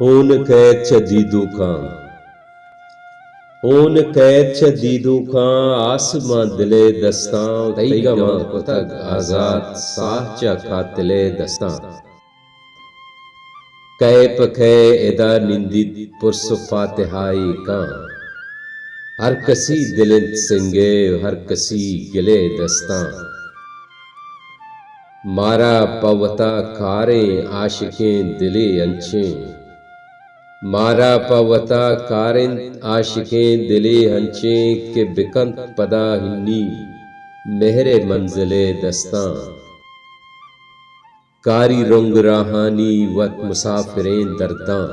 Hôn कैद शदीदों का हून कैद शदीदों का आसमां दिले दस्तां तईगमा कुतग आजाद साहचा कातिले दस्तां कै पखे एदा निंदित पुरस फातिहाई का हर कसी दिलित सिंगे हर कसी गिले दस्तां मारा पवता कारें आशिकें दिले अंचें मारा पवता कारिन आशिकें दिले हंचें के बिकंत पदा हिन्नी मेहरे मंजिले दस्तां कारी रुंग राहानी वत मुसाफिरें दर्दां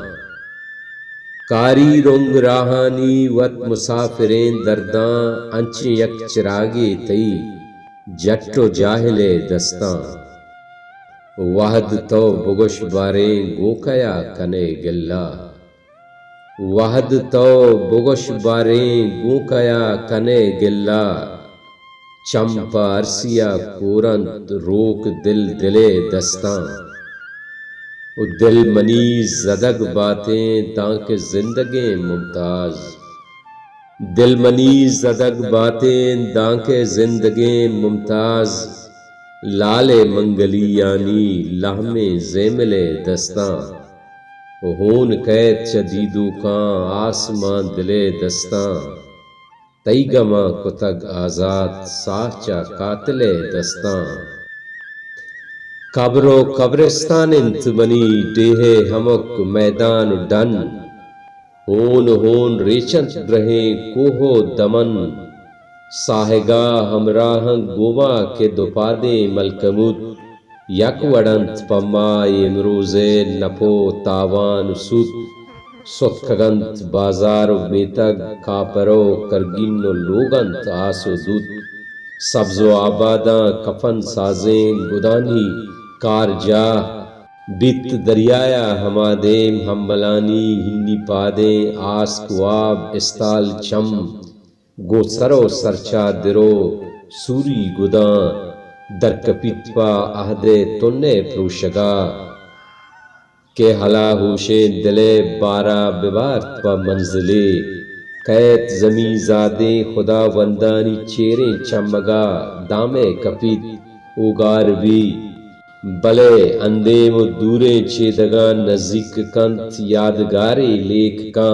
कारी रुंग राहानी वत मुसाफिरें दर्दां अंचे यक चिरागे तई जट्टो जाहिले दस्तां वहद तो बुगुश बारें गोकया कने गिल्ला वहद तो बुगुश बारें गोकया कने गिल्ला चंपा अरसिया कोरंत रोक दिल दिले दस्तां उ दिल मनीज जदग बातें ताके जिंदगी मुमताज दिल मनीज जदग बातें दाके जिंदगी मुमताज लाले मंगली यानी लाहमे ज़ेमिले दस्तां हून कैद शदीदों का आसमां दिले दस्तां तईगमा कुतग आजाद साहचा कातिले दस्तां कब्रो कब्रिस्तान इंतमनी डेहे हमक मैदान डन होन रेचंत ब्रहे कोहो दमन साहेगा हमराह गोवा के दोपादे मलकमुद यक वडंत पम्मा इमरोजे नपो तावान सुद सुखगंत बाजार बेतग कापरो करगिनो लोगंत आसो दूत सब्जो आबादा कफन साजें गुदानी कारजा बित दरियाया हमादेम हमलानी हिन्नी पादे आस्कवाब इस्ताल चम गोसरो सरचा दिरो सूरी गुदा दर कपित्वा आहदे तुन्ने प्रोशगा के हला होशे दिले बारा बिबार मंजिले कैत जमी जादे खुदा वंदानी चेरे चमगा दामे कपित उगार भी बले अंदेम दूरे चेदगा नजीक कंत यादगारे लेख का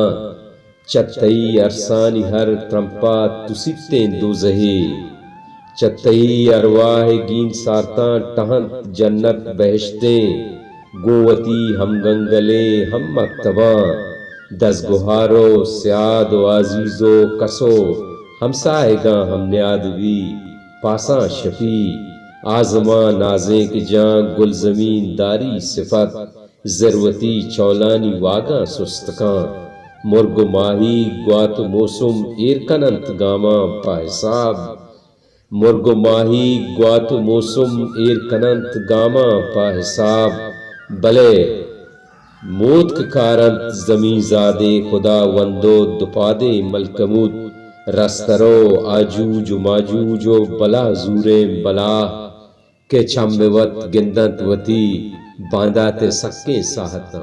चतई अरसानी हर त्रंपा तुसिते दोजहे चतई अरवाह गीन साता टहंत जन्नत बहशते गोवती हम गंगले हम मक्तबा दस गुहारो स्याद आजीजो कसो हमसाएगा हम न्यादवी पासा शफी आजमा नाजेक जां गुल जमीन दारी सिफत जरवती चौलानी वागा सुस्तका मुर्ग माही ग्वात मौसम एरकनंत गामा पाहिसाब मुर्ग माही ग्वात मौसम एरकनंत गामा पाहिसाब बले मोत कारंत जमी जादे खुदा वंदो दुपादे मलकमुद रस्तरो आजूज माजूजो बला जूरे बला के छम्बवत गिंदत वती बांदाते सक्के साहता।